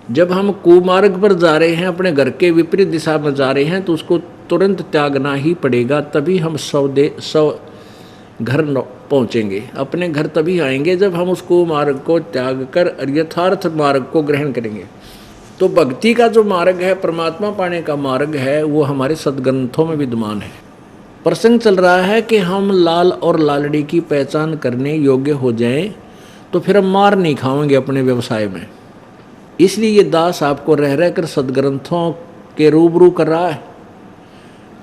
जब हम कुमार्ग पर जा रहे हैं, अपने घर के विपरीत दिशा में जा रहे हैं, तो उसको तुरंत त्यागना ही पड़ेगा, तभी हम सौ घर पहुँचेंगे। अपने घर तभी आएंगे जब हम उस कुमार्ग को त्याग कर यथार्थ मार्ग को ग्रहण करेंगे। तो भक्ति का जो मार्ग है, परमात्मा पाने का मार्ग है, वो हमारे सदग्रंथों में विद्यमान है। प्रसंग चल रहा है कि हम लाल और लालड़ी की पहचान करने योग्य हो जाएं, तो फिर हम मार नहीं खाएंगे अपने व्यवसाय में। इसलिए ये दास आपको रह रह कर सदग्रंथों के रूबरू कर रहा है।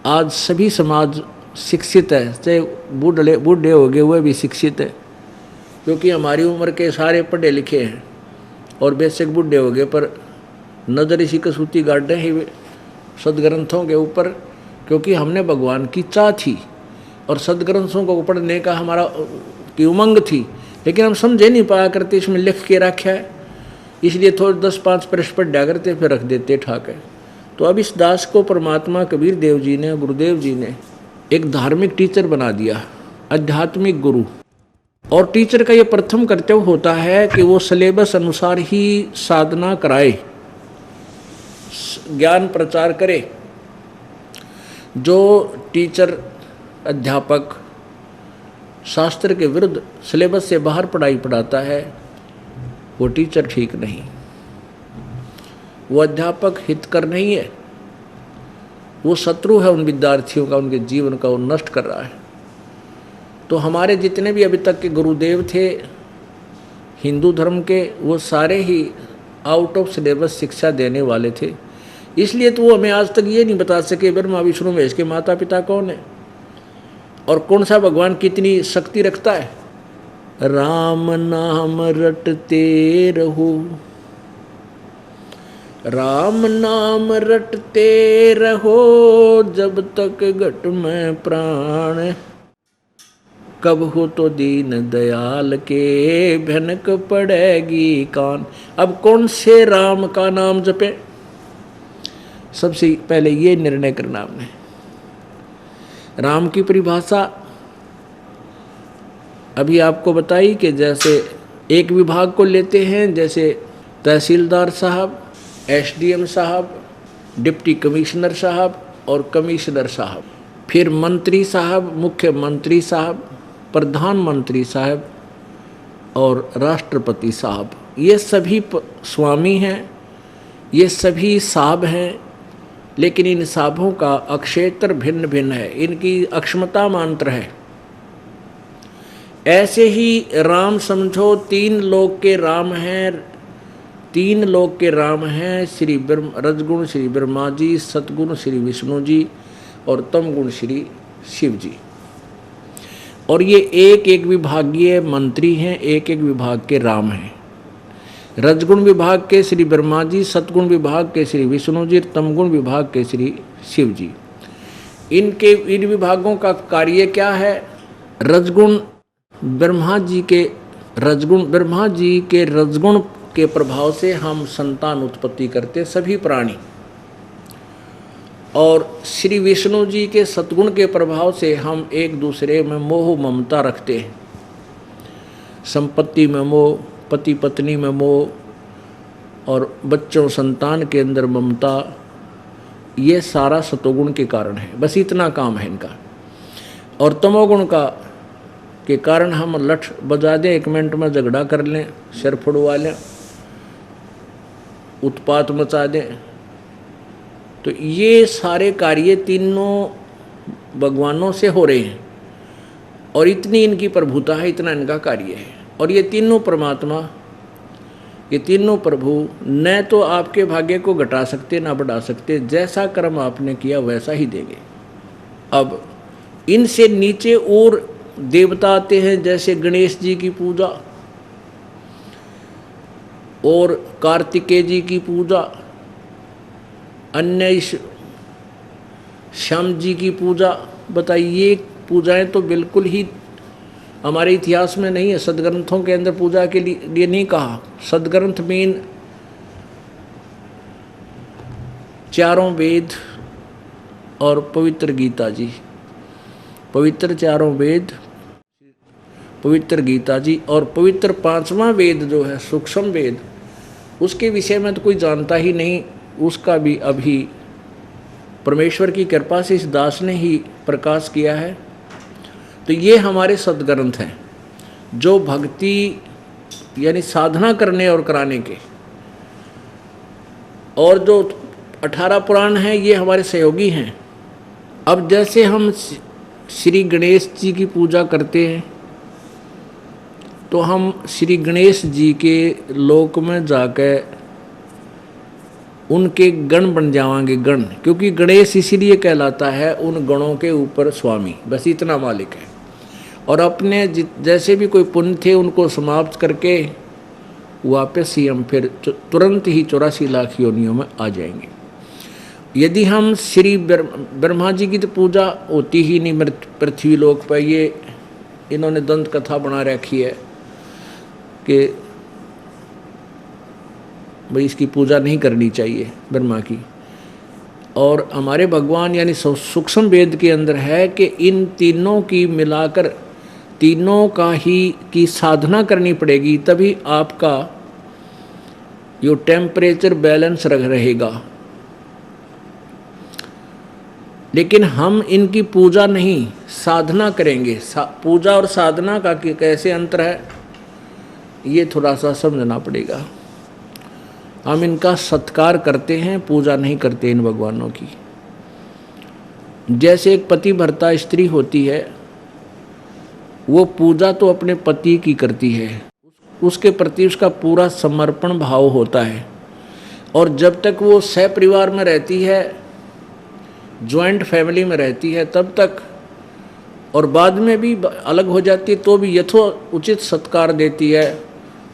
आज सभी समाज शिक्षित है, चाहे बूढ़े हो गए हुए भी शिक्षित है, क्योंकि हमारी उम्र के सारे पढ़े लिखे हैं और बेशक बूढ़े हो गए, पर नज़र इसी कसूती गाड़ रहे हैं सदग्रंथों के ऊपर, क्योंकि हमने भगवान की चाह थी और सदग्रंथों को पढ़ने का हमारा की उमंग थी, लेकिन हम समझे नहीं पाया करते इसमें लिख के रखा है, इसलिए थोड़े 10-5 प्रश्न पढ़ दिया करते, फिर रख देते ठाक है। तो अब इस दास को परमात्मा कबीर देव जी ने, गुरुदेव जी ने एक धार्मिक टीचर बना दिया, आध्यात्मिक गुरु। और टीचर का ये प्रथम कर्तव्य होता है कि वो सिलेबस अनुसार ही साधना कराए, ज्ञान प्रचार करे। जो टीचर अध्यापक शास्त्र के विरुद्ध सिलेबस से बाहर पढ़ाई पढ़ाता है, वो टीचर ठीक नहीं, वो अध्यापक हितकर नहीं है, वो शत्रु है उन विद्यार्थियों का, उनके जीवन का वो नष्ट कर रहा है। तो हमारे जितने भी अभी तक के गुरुदेव थे हिंदू धर्म के, वो सारे ही आउट ऑफ सिलेबस शिक्षा देने वाले थे। इसलिए तो वो हमें आज तक ये नहीं बता सके ब्रह्मा विष्णु महेश के माता पिता कौन है और कौन सा भगवान कितनी शक्ति रखता है। राम नाम रटते रहो, राम नाम रटते रहो, जब तक घट में प्राण, कब हो तो दीन दयाल के भनक पड़ेगी कान। अब कौन से राम का नाम जपे, सबसे पहले ये निर्णय करना हमने। राम की परिभाषा अभी आपको बताई कि जैसे एक विभाग को लेते हैं, जैसे तहसीलदार साहब, एसडीएम साहब, डिप्टी कमिश्नर साहब और कमिश्नर साहब, फिर मंत्री साहब, मुख्यमंत्री साहब, प्रधानमंत्री साहब और राष्ट्रपति साहब। ये सभी स्वामी हैं, ये सभी साहब हैं, लेकिन इन साहबों का अक्षेत्र भिन्न भिन्न है, इनकी अक्षमता मात्र है। ऐसे ही राम समझो तीन लोक के राम हैं, तीन लोक के राम हैं, श्री रजगुण श्री ब्रह्मा जी, सतगुण श्री विष्णु जी और तमगुण श्री शिव जी। और ये एक एक विभागीय मंत्री हैं, एक एक विभाग के राम हैं। रजगुण विभाग के श्री ब्रह्मा जी, सतगुण विभाग के श्री विष्णु जी, तमगुण विभाग के श्री शिव जी। इन विभागों का कार्य क्या है। रजगुण ब्रह्मा जी के रजगुण के प्रभाव से हम संतान उत्पत्ति करते सभी प्राणी, और श्री विष्णु जी के सतगुण के प्रभाव से हम एक दूसरे में मोह ममता रखते हैं। संपत्ति में मोह, पति पत्नी में मोह और बच्चों संतान के अंदर ममता, ये सारा सतोगुण के कारण है। बस इतना काम है इनका। और तमोगुण का के कारण हम लठ बजा दें, 1 मिनट में झगड़ा कर लें, सिर फुड़वा लें, उत्पात मचा दें। तो ये सारे कार्य तीनों भगवानों से हो रहे हैं और इतनी इनकी प्रभुता है, इतना इनका कार्य है। और ये तीनों परमात्मा, ये तीनों प्रभु न तो आपके भाग्य को घटा सकते ना बढ़ा सकते, जैसा कर्म आपने किया वैसा ही देंगे। अब इनसे नीचे और देवता आते हैं, जैसे गणेश जी की पूजा और कार्तिकेय जी की पूजा, अन्य श्याम जी की पूजा। बताइए, ये पूजाएं तो बिल्कुल ही हमारे इतिहास में नहीं है, सदग्रंथों के अंदर पूजा के लिए नहीं कहा। सदग्रंथ मीन चारों वेद और पवित्र गीता जी, पवित्र चारों वेद, पवित्र गीता जी और पवित्र 5वां वेद जो है सूक्ष्म वेद, उसके विषय में तो कोई जानता ही नहीं, उसका भी अभी परमेश्वर की कृपा से इस दास ने ही प्रकाश किया है। तो ये हमारे सद्ग्रंथ हैं जो भक्ति यानी साधना करने और कराने के, और जो 18 पुराण हैं ये हमारे सहयोगी हैं। अब जैसे हम श्री गणेश जी की पूजा करते हैं तो हम श्री गणेश जी के लोक में जाकर उनके गण बन जावांगे, गण, क्योंकि गणेश इसीलिए कहलाता है उन गणों के ऊपर स्वामी, बस इतना मालिक है। और अपने जैसे भी कोई पुण्य थे उनको समाप्त करके वापस ही हम फिर तुरंत ही 84 लाख योनियों में आ जाएंगे। यदि हम श्री ब्रह्मा जी की तो पूजा होती ही नहीं पृथ्वी लोक पर, ये इन्होंने दंत कथा बना रखी है कि भाई इसकी पूजा नहीं करनी चाहिए ब्रह्मा की। और हमारे भगवान यानी सूक्ष्म वेद के अंदर है कि इन तीनों की मिलाकर तीनों का ही की साधना करनी पड़ेगी, तभी आपका यो टेम्परेचर बैलेंस रहेगा। लेकिन हम इनकी पूजा नहीं साधना करेंगे। पूजा और साधना का कैसे अंतर है ये थोड़ा सा समझना पड़ेगा। हम इनका सत्कार करते हैं, पूजा नहीं करते इन भगवानों की। जैसे एक पति भर्ता स्त्री होती है, वो पूजा तो अपने पति की करती है, उसके प्रति उसका पूरा समर्पण भाव होता है। और जब तक वो सहपरिवार में रहती है, जॉइंट फैमिली में रहती है तब तक, और बाद में भी अलग हो जाती है तो भी यथोचित सत्कार देती है।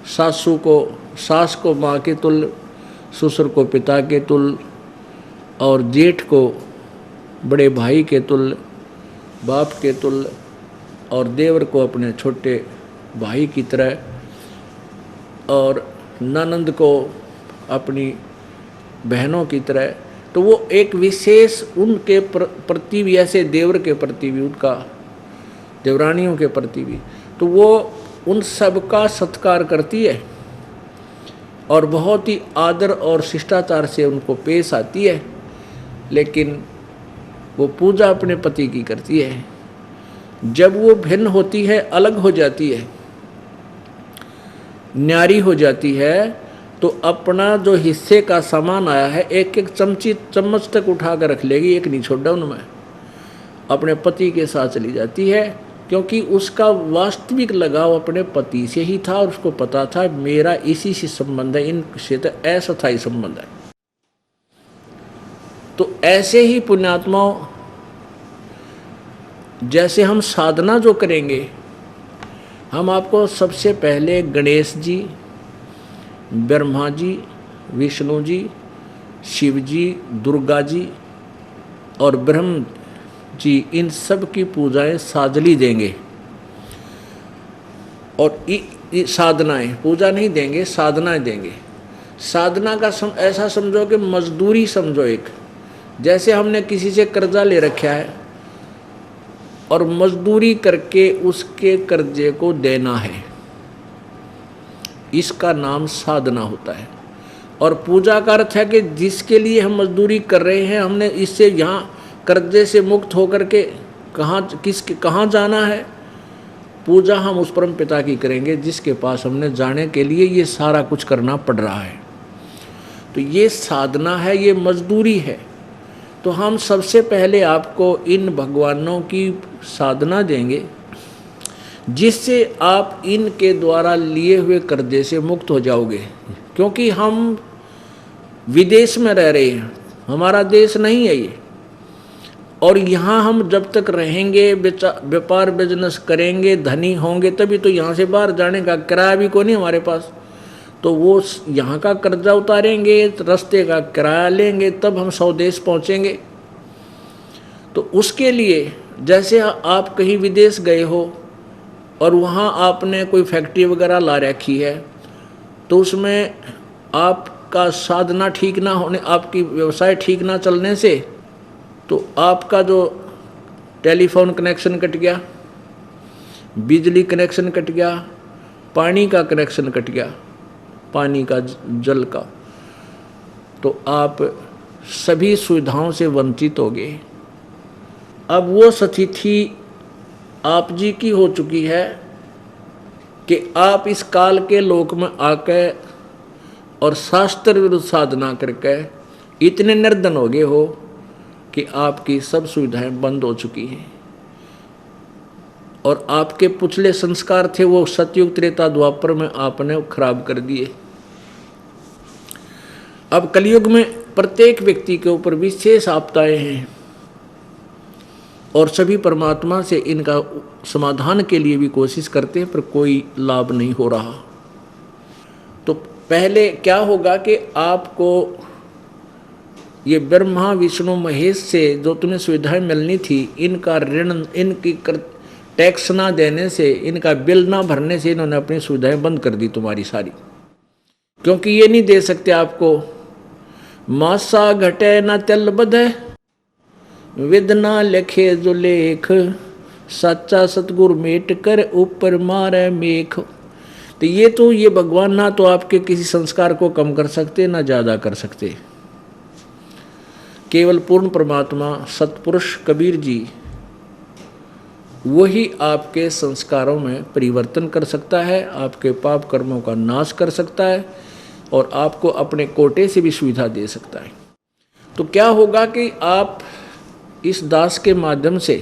सासू को सास को माँ के तुल्य, ससुर को पिता के तुल्य, और जेठ को बड़े भाई के तुल्य, बाप के तुल्य, और देवर को अपने छोटे भाई की तरह, और ननंद को अपनी बहनों की तरह। तो वो एक विशेष उनके प्रति भी, ऐसे देवर के प्रति भी, उनका देवरानियों के प्रति भी, तो वो उन सब का सत्कार करती है और बहुत ही आदर और शिष्टाचार से उनको पेश आती है। लेकिन वो पूजा अपने पति की करती है। जब वो भिन्न होती है, अलग हो जाती है, न्यारी हो जाती है, तो अपना जो हिस्से का सामान आया है एक एक चम्मच तक उठा कर रख लेगी, एक नहीं छोड़ा उनमें, अपने पति के साथ चली जाती है। क्योंकि उसका वास्तविक लगाव अपने पति से ही था और उसको पता था मेरा इसी से संबंध है, इनसे तो अस्थायी संबंध है। तो ऐसे ही पुण्यात्माओं, जैसे हम साधना जो करेंगे, हम आपको सबसे पहले गणेश जी, ब्रह्मा जी, विष्णु जी, शिव जी, दुर्गा जी और ब्रह्म जी, इन सब की पूजाएं साजली देंगे। और साधनाएं, पूजा नहीं देंगे, साधनाएं देंगे। साधना का ऐसा समझो कि मजदूरी समझो। एक जैसे हमने किसी से कर्जा ले रखा है और मजदूरी करके उसके कर्जे को देना है, इसका नाम साधना होता है। और पूजा का अर्थ है कि जिसके लिए हम मजदूरी कर रहे हैं, हमने इससे यहाँ कर्जे से मुक्त होकर के कहाँ जाना है। पूजा हम उस परम पिता की करेंगे जिसके पास हमने जाने के लिए ये सारा कुछ करना पड़ रहा है। तो ये साधना है, ये मजदूरी है। तो हम सबसे पहले आपको इन भगवानों की साधना देंगे जिससे आप इनके द्वारा लिए हुए कर्जे से मुक्त हो जाओगे। क्योंकि हम विदेश में रह रहे हैं, हमारा देश नहीं है ये, और यहाँ हम जब तक रहेंगे, व्यापार बिजनेस करेंगे, धनी होंगे, तभी तो यहाँ से बाहर जाने का किराया भी कोई नहीं हमारे पास। तो वो यहाँ का कर्जा उतारेंगे, रास्ते का किराया लेंगे, तब हम स्वदेश पहुँचेंगे। तो उसके लिए जैसे आप कहीं विदेश गए हो और वहाँ आपने कोई फैक्ट्री वगैरह ला रखी है, तो उसमें आपका साधना ठीक ना होने, आपकी व्यवसाय ठीक ना चलने से, तो आपका जो टेलीफोन कनेक्शन कट गया, बिजली कनेक्शन कट गया, पानी का कनेक्शन कट गया, पानी का, जल का, तो आप सभी सुविधाओं से वंचित हो गए। अब वो स्थिति आप जी की हो चुकी है कि आप इस काल के लोक में आके और शास्त्र विरुद्ध साधना करके इतने निर्धन हो गए हो कि आपकी सब सुविधाएं बंद हो चुकी हैं, और आपके पिछले संस्कार थे वो सतयुग त्रेता द्वापर में आपने खराब कर दिए। अब कलयुग में प्रत्येक व्यक्ति के ऊपर विशेष आपदाएं हैं, और सभी परमात्मा से इनका समाधान के लिए भी कोशिश करते हैं, पर कोई लाभ नहीं हो रहा। तो पहले क्या होगा कि आपको ये ब्रह्मा विष्णु महेश से जो तुम्हें सुविधाएं मिलनी थी, इनका ऋण, इनकी टैक्स ना देने से, इनका बिल ना भरने से इन्होंने अपनी सुविधाएं बंद कर दी तुम्हारी सारी, क्योंकि ये नहीं दे सकते आपको। मासा घटे न तल बधे, विद ना लिखे जो लेख, सच्चा सतगुरु मेट कर ऊपर मारे मेख। तो ये भगवान ना तो आपके किसी संस्कार को कम कर सकते ना ज्यादा कर सकते। केवल पूर्ण परमात्मा सतपुरुष कबीर जी वही आपके संस्कारों में परिवर्तन कर सकता है, आपके पाप कर्मों का नाश कर सकता है, और आपको अपने कोटे से भी सुविधा दे सकता है। तो क्या होगा कि आप इस दास के माध्यम से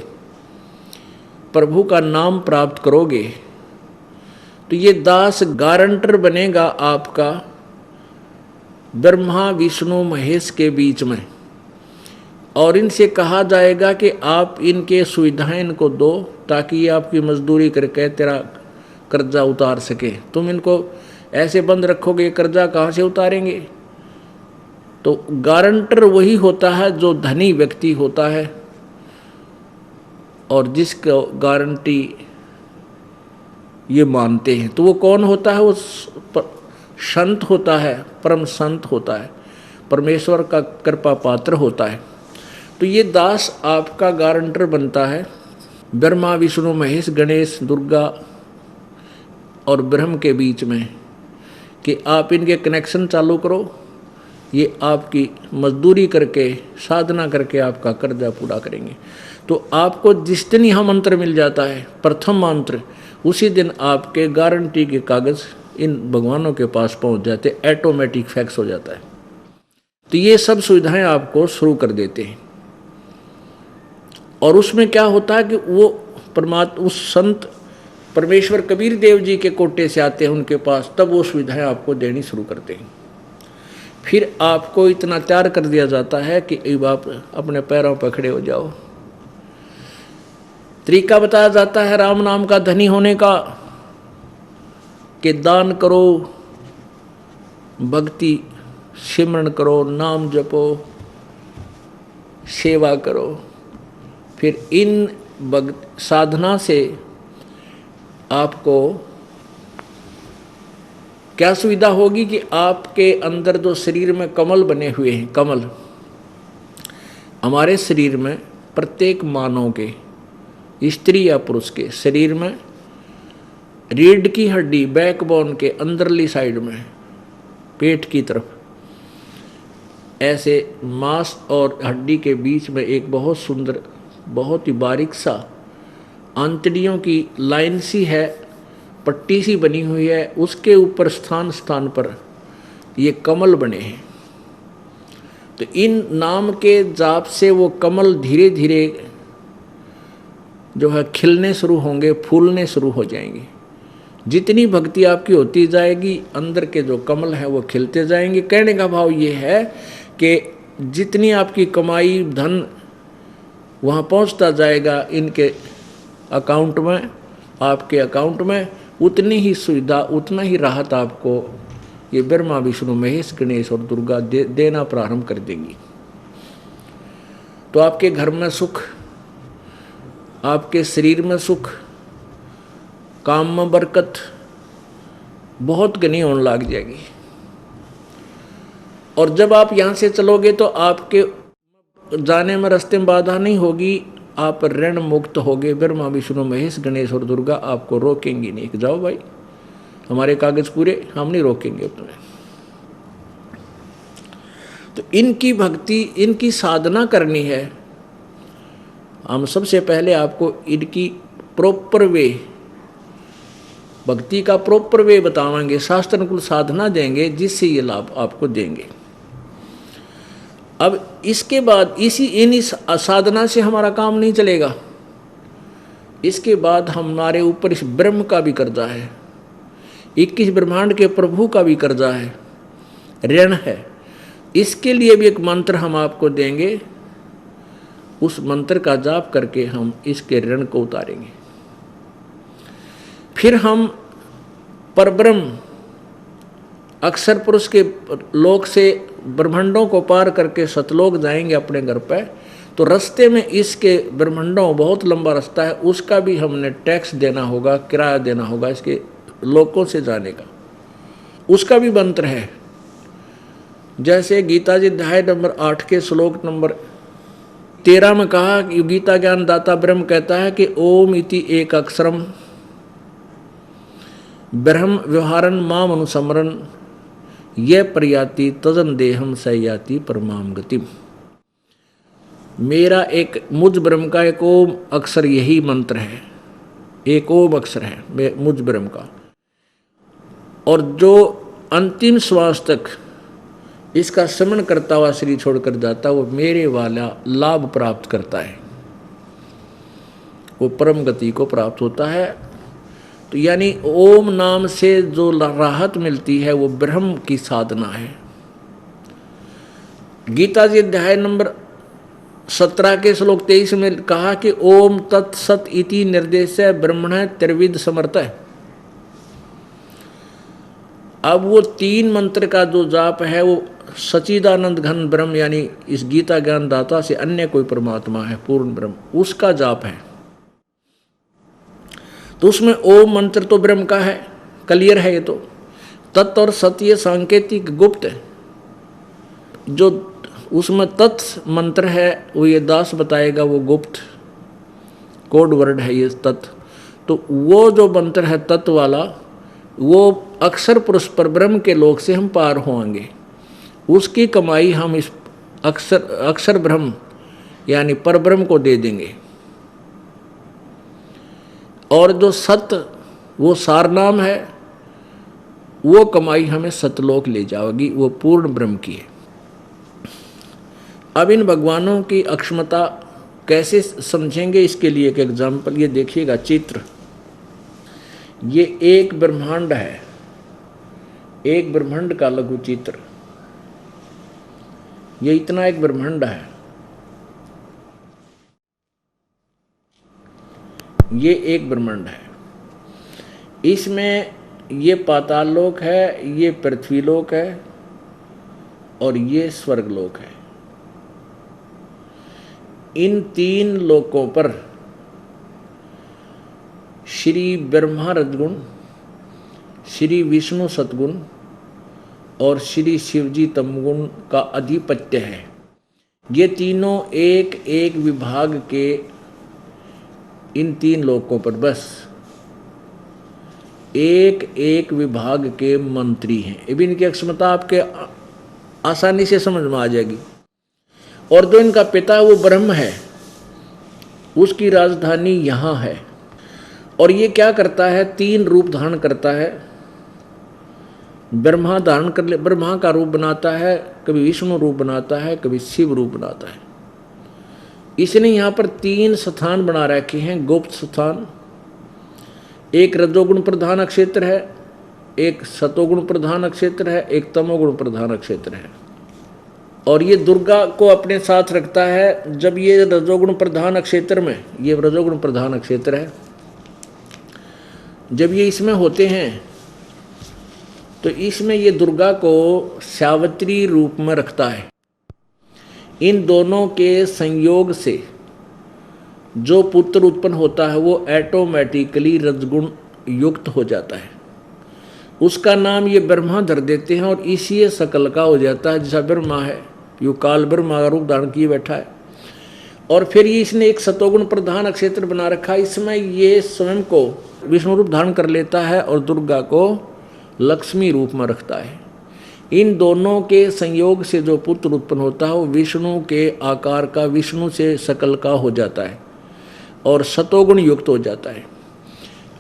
प्रभु का नाम प्राप्त करोगे, तो ये दास गारंटर बनेगा आपका ब्रह्मा विष्णु महेश के बीच में, और इनसे कहा जाएगा कि आप इनके सुविधाएं इनको दो, ताकि ये आपकी मजदूरी करके तेरा कर्जा उतार सके। तुम इनको ऐसे बंद रखोगे, कर्जा कहाँ से उतारेंगे? तो गारंटर वही होता है जो धनी व्यक्ति होता है, और जिसको गारंटी ये मानते हैं। तो वो कौन होता है? वो संत होता है, परम संत होता है, परमेश्वर का कृपा पात्र होता है। तो ये दास आपका गारंटर बनता है ब्रह्मा विष्णु महेश गणेश दुर्गा और ब्रह्म के बीच में, कि आप इनके कनेक्शन चालू करो, ये आपकी मजदूरी करके साधना करके आपका कर्जा पूरा करेंगे। तो आपको जिस दिन यह मंत्र मिल जाता है, प्रथम मंत्र, उसी दिन आपके गारंटी के कागज इन भगवानों के पास पहुंच जाते, ऑटोमेटिक फैक्स हो जाता है। तो ये सब सुविधाएं आपको शुरू कर देते हैं, और उसमें क्या होता है कि वो परमात्मा उस संत परमेश्वर कबीर देव जी के कोटे से आते हैं उनके पास, तब वो सुविधाएं आपको देनी शुरू करते हैं। फिर आपको इतना तैयार कर दिया जाता है कि अब आप अपने पैरों पर खड़े हो जाओ। तरीका बताया जाता है राम नाम का धनी होने का, कि दान करो, भक्ति सिमरन करो, नाम जपो, सेवा करो। फिर इन साधना से आपको क्या सुविधा होगी कि आपके अंदर जो शरीर में कमल बने हुए हैं, कमल हमारे शरीर में प्रत्येक मानव के, स्त्री या पुरुष के शरीर में रीढ़ की हड्डी, बैकबोन के अंदरली साइड में, पेट की तरफ, ऐसे मांस और हड्डी के बीच में एक बहुत सुंदर, बहुत ही बारीक सा आंतड़ियों की लाइन सी है, पट्टी सी बनी हुई है, उसके ऊपर स्थान स्थान पर ये कमल बने हैं। तो इन नाम के जाप से वो कमल धीरे धीरे जो है खिलने शुरू होंगे, फूलने शुरू हो जाएंगे। जितनी भक्ति आपकी होती जाएगी, अंदर के जो कमल हैं वो खिलते जाएंगे। कहने का भाव ये है कि जितनी आपकी कमाई धन वहाँ पहुँचता जाएगा इनके अकाउंट में, आपके अकाउंट में, उतनी ही सुविधा, उतना ही राहत आपको ये ब्रह्मा विष्णु महेश गणेश और दुर्गा देना प्रारंभ कर देंगी। तो आपके घर में सुख, आपके शरीर में सुख, काम में बरकत बहुत घनी होने लग जाएगी। और जब आप यहाँ से चलोगे तो आपके जाने में रास्ते में बाधा नहीं होगी, आप ऋण मुक्त होगे। ब्रह्मा विष्णु महेश गणेश और दुर्गा आपको रोकेंगी नहीं, जाओ भाई हमारे कागज पूरे, हम नहीं रोकेंगे तुम्हें। तो इनकी भक्ति, इनकी साधना करनी है। हम सबसे पहले आपको इनकी प्रॉपर वे, भक्ति का प्रॉपर वे बताएंगे, शास्त्र अनुकूल साधना देंगे जिससे ये लाभ आपको देंगे। अब इसके बाद इस साधना से हमारा काम नहीं चलेगा। इसके बाद हमारे ऊपर इस ब्रह्म का भी कर्जा है, 21 ब्रह्मांड के प्रभु का भी कर्जा है, ऋण है। इसके लिए भी एक मंत्र हम आपको देंगे, उस मंत्र का जाप करके हम इसके ऋण को उतारेंगे। फिर हम परब्रह्म अक्षर पुरुष के लोक से ब्रह्मांडों को पार करके सतलोक जाएंगे अपने घर पे। तो रास्ते में इसके ब्रह्मांडों, बहुत लंबा रास्ता है, उसका भी हमने टैक्स देना होगा, किराया देना होगा इसके लोकों से जाने का, उसका भी मंत्र है। जैसे गीता जी अध्याय नंबर 8 के श्लोक नंबर 13 में कहा कि गीता ज्ञान दाता ब्रह्म कहता है कि ओम इति एक अक्षरम ब्रह्म व्यवहारन माम अनुसमरन ये प्रयाति तजन देहम सयाति परमाम गतिम। मेरा एक मुझ ब्रह्म का एक ओम अक्षर यही मंत्र है, एक ओम अक्षर है मुझ ब्रह्म का, और जो अंतिम श्वास तक इसका स्मरण करता हुआ शरीर छोड़कर जाता, वो मेरे वाला लाभ प्राप्त करता है, वो परम गति को प्राप्त होता है। तो यानी ओम नाम से जो राहत मिलती है वो ब्रह्म की साधना है। गीता जी अध्याय नंबर 17 के श्लोक 23 में कहा कि ओम तत्सत इति निर्देश ब्रह्मण त्रिविध समर्थ है। अब वो 3 मंत्र का जो जाप है वो सच्चिदानंद घन ब्रह्म यानी इस गीता ज्ञान दाता से अन्य कोई परमात्मा है, पूर्ण ब्रह्म, उसका जाप है। तो उसमें ओम मंत्र तो ब्रह्म का है, क्लियर है ये तो। तत् और सत्य सांकेतिक गुप्त है। जो उसमें तत् मंत्र है वो ये दास बताएगा, वो गुप्त कोड वर्ड है ये तत्। तो वो जो मंत्र है तत्व वाला, वो अक्षर पुरुष पर ब्रह्म के लोक से हम पार होंगे, उसकी कमाई हम इस अक्षर ब्रह्म यानी परब्रह्म को दे देंगे। और जो सत्य वो सारनाम है, वो कमाई हमें सतलोक ले जाएगी, वो पूर्ण ब्रह्म की है। अब इन भगवानों की अक्षमता कैसे समझेंगे, इसके लिए एक एग्जाम्पल ये देखिएगा चित्र। ये एक ब्रह्मांड है, एक ब्रह्मांड का लघु चित्र। ये इतना एक ब्रह्मांड है, ये एक ब्रह्मांड है। इसमें ये पाताल लोक है, ये पृथ्वी लोक है और ये स्वर्ग लोक है। इन 3 लोकों पर श्री ब्रह्मा रजगुण, श्री विष्णु सतगुण और श्री शिवजी तमगुण का अधिपत्य है। ये तीनों एक एक विभाग के इन 3 लोकों पर बस एक एक विभाग के मंत्री हैं। अब इनकी अक्षमता आपके आसानी से समझ में आ जाएगी। और जो इनका पिता है वो ब्रह्म है, उसकी राजधानी यहाँ है। और ये क्या करता है, 3 रूप धारण करता है। ब्रह्मा धारण कर ले, ब्रह्मा का रूप बनाता है, कभी विष्णु रूप बनाता है, कभी शिव रूप बनाता है। इसने यहाँ पर 3 स्थान बना रखे हैं, गुप्त स्थान। एक रजोगुण प्रधान क्षेत्र है, एक सतोगुण प्रधान क्षेत्र है, एक तमोगुण प्रधान क्षेत्र है। और ये दुर्गा को अपने साथ रखता है। जब ये रजोगुण प्रधान क्षेत्र में, ये रजोगुण प्रधान क्षेत्र है, जब ये इसमें होते हैं तो इसमें ये दुर्गा को सावित्री रूप में रखता है। इन दोनों के संयोग से जो पुत्र उत्पन्न होता है वो ऑटोमेटिकली रजगुण युक्त हो जाता है। उसका नाम ये ब्रह्मा धर देते हैं और इसी सकल का हो जाता है। जैसा ब्रह्मा है, यो काल ब्रह्मा का रूप धारण किए बैठा है। और फिर ये इसने एक सतोगुण प्रधान क्षेत्र बना रखा है। इसमें ये स्वयं को विष्णु रूप धारण कर लेता है और दुर्गा को लक्ष्मी रूप में रखता है। इन दोनों के संयोग से जो पुत्र उत्पन्न होता है वो विष्णु के आकार का, विष्णु से शकल का हो जाता है और सतोगुण युक्त हो जाता है।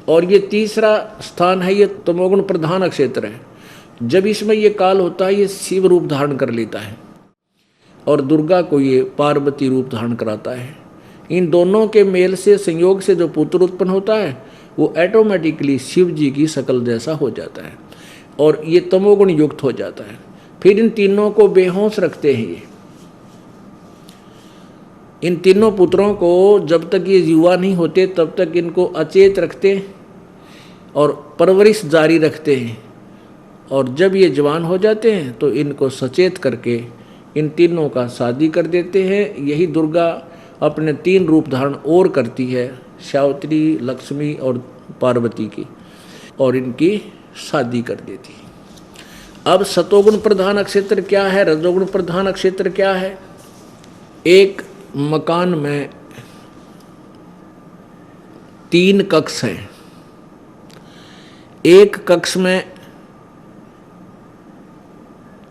और ये तीसरा स्थान है, ये तमोगुण प्रधान क्षेत्र है। जब इसमें ये काल होता है ये शिव रूप धारण कर लेता है और दुर्गा को ये पार्वती रूप धारण कराता है। इन दोनों के मेल से, संयोग से जो पुत्र उत्पन्न होता है वो ऑटोमेटिकली शिव जी की शकल जैसा हो जाता है और ये तमोगुण युक्त हो जाता है। फिर इन तीनों को बेहोश रखते हैं ये। इन तीनों पुत्रों को जब तक ये युवा नहीं होते तब तक इनको अचेत रखते हैं और परवरिश जारी रखते हैं, और जब ये जवान हो जाते हैं तो इनको सचेत करके इन तीनों का शादी कर देते हैं। यही दुर्गा अपने 3 रूप धारण और करती है, सावित्री, लक्ष्मी और पार्वती की, और इनकी शादी कर देती है। अब सतोगुण प्रधान क्षेत्र क्या है, रजोगुण प्रधान क्षेत्र क्या है? एक मकान में 3 कक्ष हैं। एक कक्ष में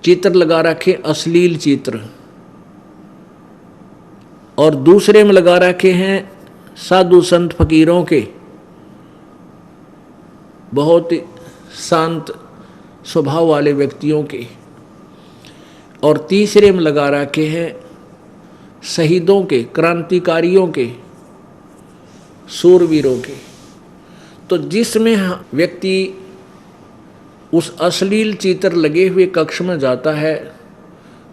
चित्र लगा रखे, अश्लील चित्र, और दूसरे में लगा रखे हैं साधु संत फकीरों के, बहुत शांत स्वभाव वाले व्यक्तियों के, और तीसरे में लगा रखे हैं शहीदों के, क्रांतिकारियों के, शूरवीरों के। तो जिसमें व्यक्ति उस अश्लील चित्र लगे हुए कक्ष में जाता है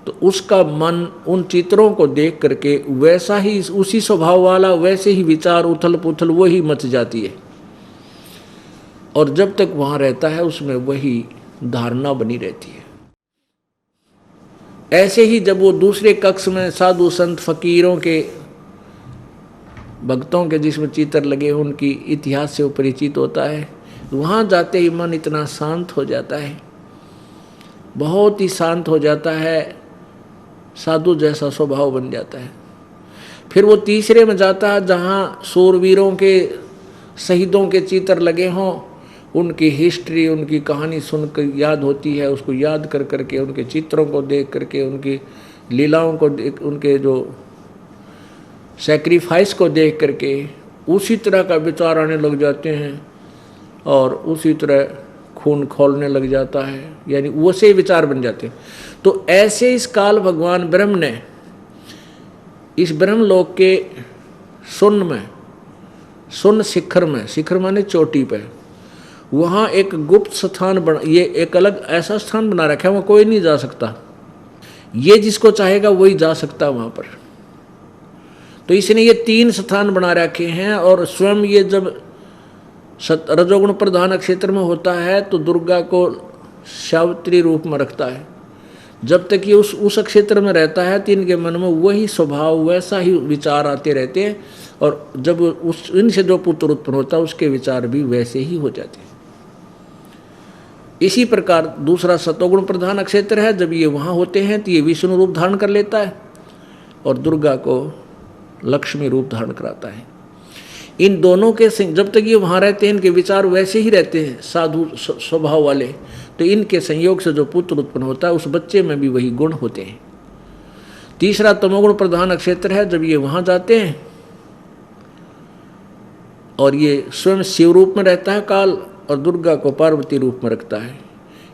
तो उसका मन उन चित्रों को देख करके वैसा ही, उसी स्वभाव वाला, वैसे ही विचार उथल पुथल वही मच जाती है, और जब तक वहाँ रहता है उसमें वही धारणा बनी रहती है। ऐसे ही जब वो दूसरे कक्ष में साधु संत फकीरों के, भक्तों के जिसमें चित्र लगे उनकी इतिहास से वो परिचित होता है, वहाँ जाते ही मन इतना शांत हो जाता है, बहुत ही शांत हो जाता है, साधु जैसा स्वभाव बन जाता है। फिर वो तीसरे में जाता है जहाँ शूरवीरों के, शहीदों के चित्र लगे हों, उनकी हिस्ट्री, उनकी कहानी सुनकर याद होती है, उसको याद कर करके, उनके चित्रों को देख करके, उनकी लीलाओं को देख, उनके जो सैक्रिफाइस को देख करके उसी तरह का विचार आने लग जाते हैं और उसी तरह खून खौलने लग जाता है, यानी वैसे विचार बन जाते हैं। तो ऐसे इस काल भगवान ब्रह्म ने इस ब्रह्मलोक के शून्य में, शून्य शिखर में, शिखर माने चोटी पे, वहाँ एक गुप्त स्थान बना, ये एक अलग ऐसा स्थान बना रखा है, वहाँ कोई नहीं जा सकता, ये जिसको चाहेगा वही जा सकता वहाँ पर। तो इसने ये 3 स्थान बना रखे हैं, और स्वयं ये जब रजोगुण प्रधान क्षेत्र में होता है तो दुर्गा को सावित्री रूप में रखता है। जब तक ये उस क्षेत्र में रहता है तो इनके मन में वही स्वभाव, वैसा ही विचार आते रहते हैं, और जब उस इनसे जो पुत्र उत्पन्न होता है उसके विचार भी वैसे ही हो जाते हैं। इसी प्रकार दूसरा सतोगुण प्रधान क्षेत्र है, जब ये वहाँ होते हैं तो ये विष्णु रूप धारण कर लेता है और दुर्गा को लक्ष्मी रूप धारण कराता है। इन दोनों के जब तक ये वहाँ रहते हैं इनके विचार वैसे ही रहते हैं, साधु स्वभाव वाले, तो इनके संयोग से जो पुत्र उत्पन्न होता है उस बच्चे में भी वही गुण होते हैं। तीसरा तमोगुण प्रधान क्षेत्र है, जब ये वहाँ जाते हैं और ये स्वयं शिव रूप में रहता है काल, और दुर्गा को पार्वती रूप में रखता है।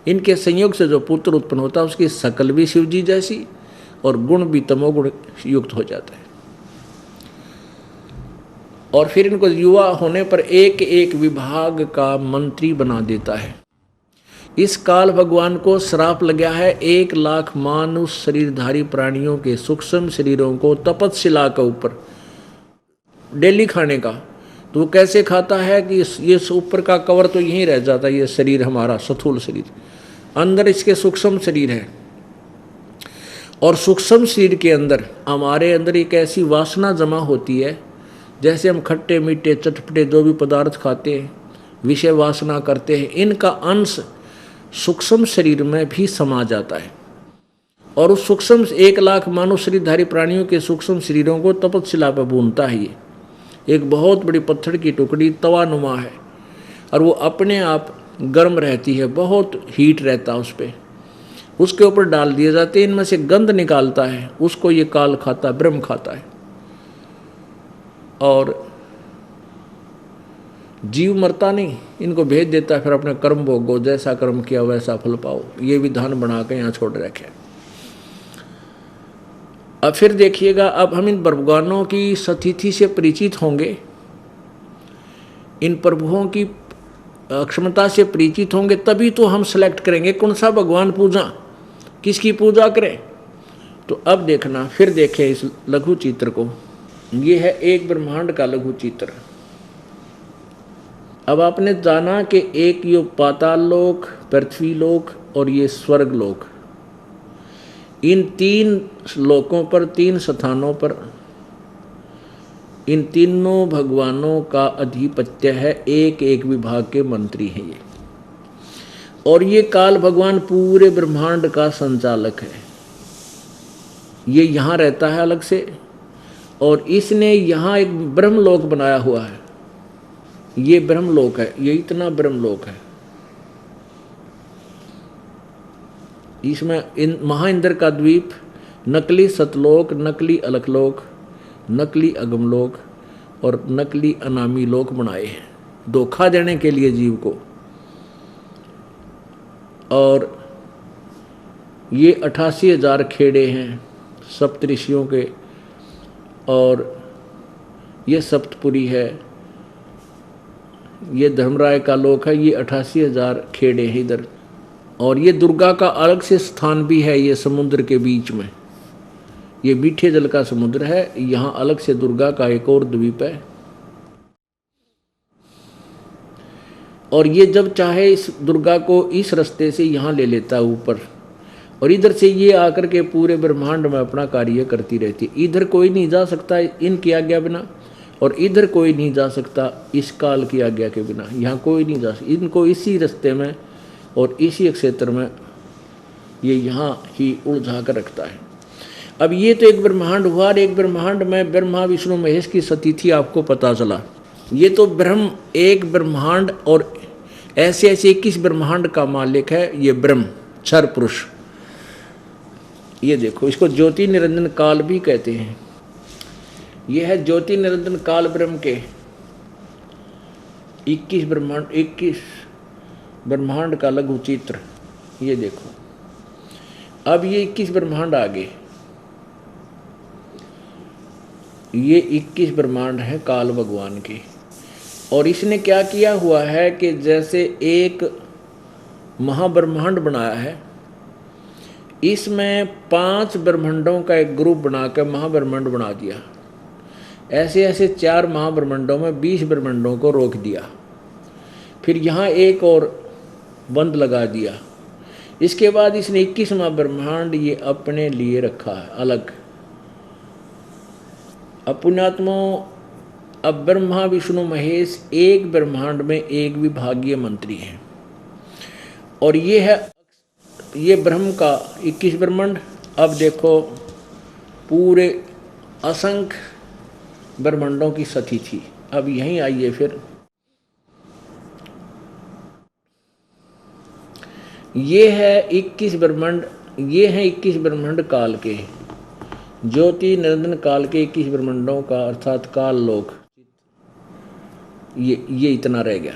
इनके संयोग से जो पुत्र उत्पन्न होता है उसकी शकल भी शिव जी जैसी और गुण भी तमोगुण युक्त हो जाता है। और फिर इनको युवा होने पर एक एक विभाग का मंत्री बना देता है। इस काल भगवान को श्राप लगा है 1 लाख मानुष शरीरधारी प्राणियों के सूक्ष्म शरीरों को तपस्या के ऊपर डेली खाने का। तो वो कैसे खाता है कि ये ऊपर का कवर तो यहीं रह जाता है, ये शरीर हमारा स्थूल शरीर, अंदर इसके सूक्ष्म शरीर है, और सूक्ष्म शरीर के अंदर हमारे अंदर एक ऐसी वासना जमा होती है, जैसे हम खट्टे मीठे चटपटे जो भी पदार्थ खाते हैं, विषय वासना करते हैं, इनका अंश सूक्ष्म शरीर में भी समा जाता है। और उस सूक्ष्म 1 लाख मानव शरीरधारी प्राणियों के सूक्ष्म शरीरों को तपस्या पर भूनता है। ये एक बहुत बड़ी पत्थर की टुकड़ी तवानुमा है, और वो अपने आप गर्म रहती है, बहुत हीट रहता है उस पर, उसके ऊपर डाल दिए जाते हैं, इनमें से गंध निकालता है, उसको ये काल खाता है, ब्रह्म खाता है। और जीव मरता नहीं, इनको भेज देता है, फिर अपने कर्म भोगो, जैसा कर्म किया वैसा फल पाओ, ये विधान बना के यहाँ छोड़ रखे। अब फिर देखिएगा, अब हम इन भगवानों की सतिथि से परिचित होंगे, इन प्रभुओं की क्षमता से परिचित होंगे, तभी तो हम सेलेक्ट करेंगे कौन सा भगवान पूजा, किसकी पूजा करें। तो अब देखना, फिर देखें इस लघु चित्र को। ये है एक ब्रह्मांड का लघु चित्र। अब आपने जाना कि एक ये पाताल लोक, पृथ्वी लोक और ये स्वर्ग लोक, इन 3 लोकों पर, 3 स्थानों पर इन तीनों भगवानों का अधिपत्य है, एक एक विभाग के मंत्री हैं ये। और ये काल भगवान पूरे ब्रह्मांड का संचालक है, ये यहाँ रहता है अलग से, और इसने यहाँ एक ब्रह्मलोक बनाया हुआ है, ये ब्रह्मलोक है, ये इतना ब्रह्मलोक है। इसमें इन महाइंद्र का द्वीप, नकली सतलोक, नकली अलकलोक, नकली अगमलोक और नकली अनामी लोक बनाए हैं, धोखा देने के लिए जीव को। और ये 88,000 खेड़े हैं सप्तऋषियों के, और ये सप्तपुरी है, ये धर्मराय का लोक है, ये 88,000 खेड़े हैं इधर। और ये दुर्गा का अलग से स्थान भी है, ये समुद्र के बीच में, ये मीठे जल का समुद्र है, यहाँ अलग से दुर्गा का एक और द्वीप है। और ये जब चाहे इस दुर्गा को इस रास्ते से यहाँ ले लेता है ऊपर, और इधर से ये आकर के पूरे ब्रह्मांड में अपना कार्य करती रहती है। इधर कोई नहीं जा सकता इनकी आज्ञा बिना, और इधर कोई नहीं जा सकता इस काल की आज्ञा के बिना, यहाँ कोई नहीं जा सकता। इनको इसी रास्ते में और इसी क्षेत्र में ये यहाँ ही उलझा कर रखता है। अब ये तो एक ब्रह्मांड हुआ, एक ब्रह्मांड में ब्रह्मा विष्णु महेश की सतिथि आपको पता चला। ये तो ब्रह्म एक ब्रह्मांड और ऐसे ऐसे 21 ब्रह्मांड का मालिक है ये ब्रह्म, क्षर पुरुष। ये देखो, इसको ज्योति निरंजन काल भी कहते हैं। ये है ज्योति निरंजन काल ब्रह्म के 21 ब्रह्मांड का लघु चित्र। ये देखो, अब ये 21 ब्रह्मांड आ गए, ये 21 ब्रह्मांड है काल भगवान के। और इसने क्या किया हुआ है कि जैसे एक महाब्रह्मांड बनाया है, इसमें 5 ब्रह्मांडों का एक ग्रुप बनाकर महाब्रह्मांड बना दिया। ऐसे ऐसे 4 महाब्रह्मांडों में 20 ब्रह्मांडों को रोक दिया, फिर यहाँ एक और बंद लगा दिया। इसके बाद इसने 21वां ब्रह्मांड ये अपने लिए रखा है अलग। पुण्यात्मो, अब ब्रह्मा विष्णु महेश एक ब्रह्मांड में एक विभागीय मंत्री हैं, और ये है ये ब्रह्म का 21 ब्रह्मांड। अब देखो, पूरे असंख्य ब्रह्मांडों की सतिथि। अब यहीं आइए, फिर ये है 21 ब्रह्मांड, ये है 21 ब्रह्मांड काल के, ज्योति निरंजन काल के 21 ब्रह्मांडों का, अर्थात काल लोक। ये इतना रह गया।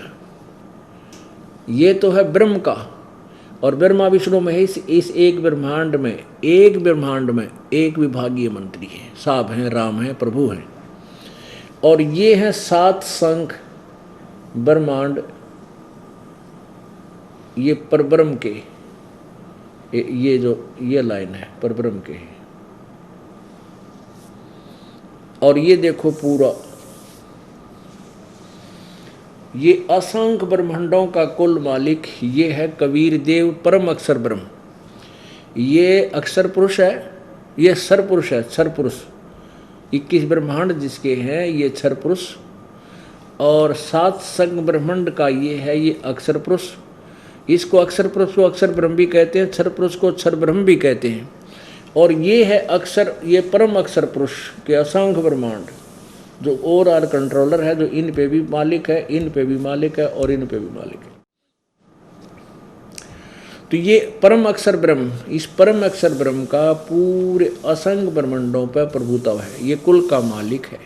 ये तो है ब्रह्म का, और ब्रह्मा विष्णु महेश इस एक ब्रह्मांड में एक विभागीय मंत्री है, साहब हैं, राम हैं, प्रभु हैं। और ये है 7 संख ब्रह्मांड, ये परब्रह्म के, ये जो ये लाइन है परब्रह्म के। और ये देखो पूरा, ये असंख्य ब्रह्मांडों का कुल मालिक ये है कबीर देव परम अक्षर ब्रह्म। ये अक्षर पुरुष है, ये क्षर पुरुष है, क्षर पुरुष। 21 ब्रह्मांड जिसके हैं ये क्षर पुरुष, और 7 संग ब्रह्मांड का ये है ये अक्षर पुरुष। इसको अक्षर पुरुष को अक्षर ब्रह्म भी कहते हैं, क्षर पुरुष को क्षर ब्रह्म भी कहते हैं। और ये है अक्षर, ये परम अक्षर पुरुष के असंख्य ब्रह्मांड, जो ओवरऑल कंट्रोलर है, जो इन पे भी मालिक है, इन पे भी मालिक है और इन पे भी मालिक है। तो ये परम अक्षर ब्रह्म, इस परम अक्षर ब्रह्म का पूरे असंख्य ब्रह्मांडों पर प्रभुत्व है, ये कुल का मालिक है।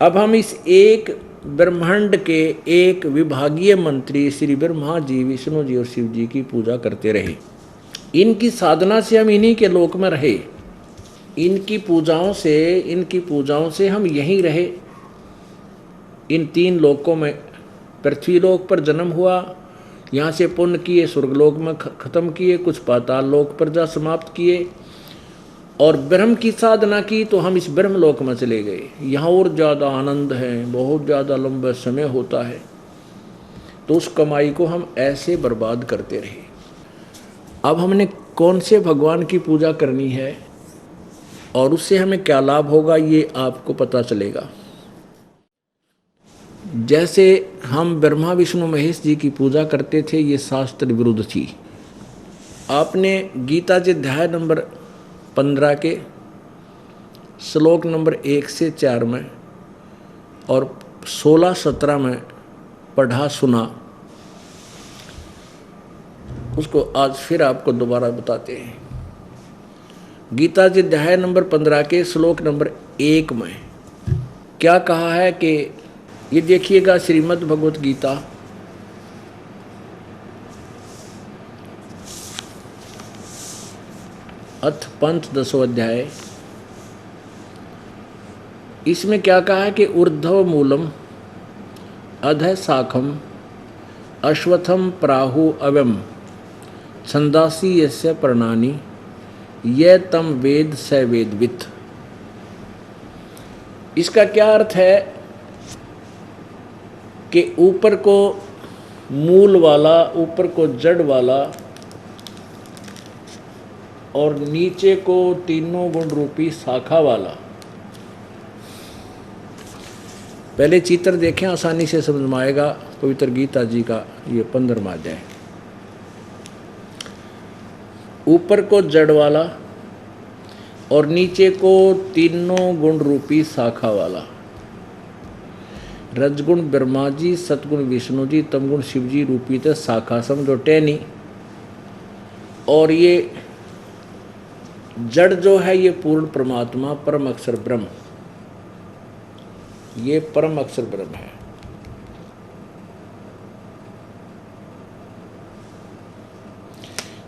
अब हम इस एक ब्रह्मांड के एक विभागीय मंत्री श्री ब्रह्मा जी, विष्णु जी और शिव जी की पूजा करते रहे। इनकी साधना से हम इन्हीं के लोक में रहे, इनकी पूजाओं से हम यहीं रहे। इन तीन लोकों में पृथ्वी लोक पर जन्म हुआ, यहाँ से पुण्य किए स्वर्गलोक में खत्म किए, कुछ पाताल लोक पर जा समाप्त किए, और ब्रह्म की साधना की तो हम इस ब्रह्म लोक में चले गए। यहाँ और ज़्यादा आनंद है, बहुत ज़्यादा लंबा समय होता है, तो उस कमाई को हम ऐसे बर्बाद करते रहे। अब हमने कौन से भगवान की पूजा करनी है और उससे हमें क्या लाभ होगा, ये आपको पता चलेगा। जैसे हम ब्रह्मा विष्णु महेश जी की पूजा करते थे, ये शास्त्र विरुद्ध थी। आपने गीता जी अध्याय नंबर 15 के श्लोक नंबर 1 से 4 में और 16-17 में पढ़ा सुना, उसको आज फिर आपको दोबारा बताते हैं। गीता जी अध्याय नंबर 15 के श्लोक नंबर 1 में क्या कहा है कि ये देखिएगा, श्रीमद् भगवत गीता अथ पंचदशो अध्याय, इसमें क्या कहा है कि ऊर्ध्व मूलम अधः शाखम अश्वत्थम प्राहु अव्यम छंदासी यस्य प्रणानि ये तम वेद स वेदवित्। इसका क्या अर्थ है कि ऊपर को मूल वाला, ऊपर को जड़ वाला और नीचे को तीनों गुण रूपी शाखा वाला। पहले चित्र देखें, आसानी से समझ में आएगा। पवित्र गीता जी का ये 15वां अध्याय। ऊपर को जड़ वाला और नीचे को तीनों गुण रूपी शाखा वाला। रजगुण ब्रह्मा जी, सतगुण विष्णु जी, तमगुण शिव जी रूपी तो शाखा समझो टहनी, और ये जड़ जो है ये पूर्ण परमात्मा परम अक्षर ब्रह्म, ये परम अक्षर ब्रह्म है।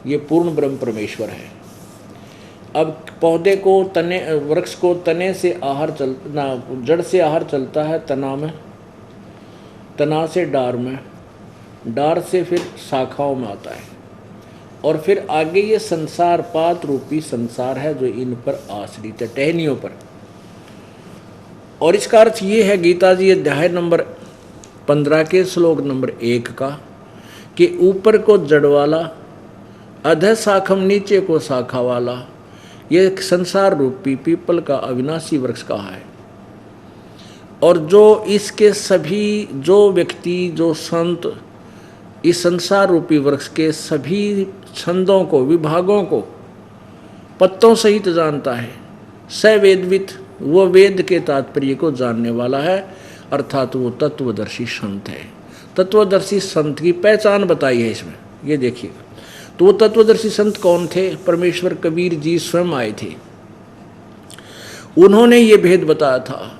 ये पूर्ण ब्रह्म परमेश्वर है। अब पौधे को तने, वृक्ष को तने से आहार चलना, जड़ से आहार चलता है तना में, तना से डार में, डार से फिर शाखाओं में आता है, और फिर आगे ये संसार पात रूपी संसार है जो इन पर आश्रित है, टहनियों पर। और इसका अर्थ ये है गीता जी अध्याय नंबर 15 के श्लोक नंबर 1 का कि ऊपर को जड़ वाला, अधः शाखम नीचे को शाखा वाला, ये संसार रूपी पीपल का अविनाशी वृक्ष कहा है। और जो इसके सभी, जो व्यक्ति, जो संत इस संसार रूपी वृक्ष के सभी छंदों को, विभागों को पत्तों सहित जानता है, स वेदवित्, वो वेद के तात्पर्य को जानने वाला है, अर्थात वो तत्वदर्शी संत है। तत्वदर्शी संत की पहचान बताई है इसमें, ये देखिएगा। तो वो तत्वदर्शी संत कौन थे? परमेश्वर कबीर जी स्वयं आए थे, उन्होंने ये भेद बताया था।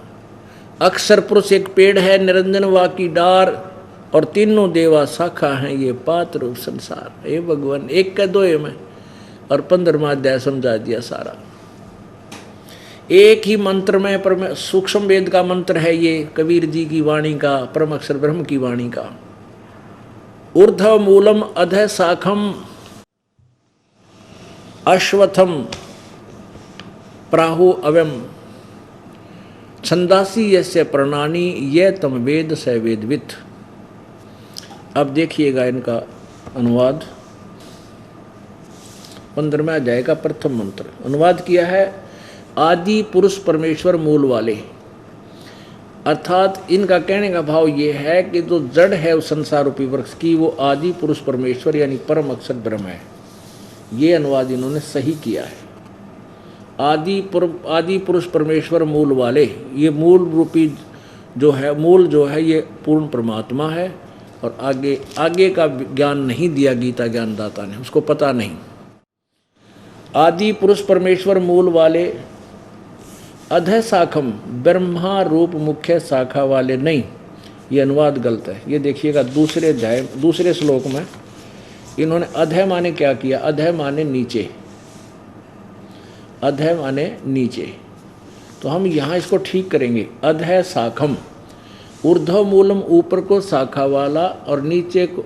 अक्षर पुरुष एक पेड़ है, निरंजन वा की डार, और तीनों देवा शाखा हैं, ये पात रूप संसार। हे भगवान, एक का दोए में, और 15वां अध्याय समझा दिया सारा। एक ही मंत्र में सूक्ष्म वेद का मंत्र है ये, कबीर जी की वाणी का, परम अक्षर ब्रह्म की वाणी का। ऊर्ध्व मूलम अधः शाखम अश्वत्थम प्राहु अव्यम छंदासी यस्य प्रणानि ये तम वेद स वेदवित्। अब देखिएगा इनका अनुवाद। 15वें अध्याय का प्रथम मंत्र अनुवाद किया है आदि पुरुष परमेश्वर मूल वाले। अर्थात इनका कहने का भाव ये है कि जो जड़ है उस संसार रूपी वृक्ष की, वो आदि पुरुष परमेश्वर यानी परम अक्षर ब्रह्म है। ये अनुवाद इन्होंने सही किया है। आदि पुरुष परमेश्वर मूल वाले, ये मूल रूपी जो है, मूल जो है ये पूर्ण परमात्मा है, और आगे आगे का ज्ञान नहीं दिया गीता ज्ञानदाता ने, उसको पता नहीं। आदि पुरुष परमेश्वर मूल वाले, अधः शाखम ब्रह्मा रूप मुख्य शाखा वाले नहीं, ये अनुवाद गलत है। ये देखिएगा दूसरे अध्याय दूसरे श्लोक में इन्होंने अधः माने क्या किया, अधः माने नीचे, अधः माने नीचे। तो हम यहाँ इसको ठीक करेंगे, अधः शाखम ऊर्ध्व मूलम ऊपर को शाखा वाला और नीचे को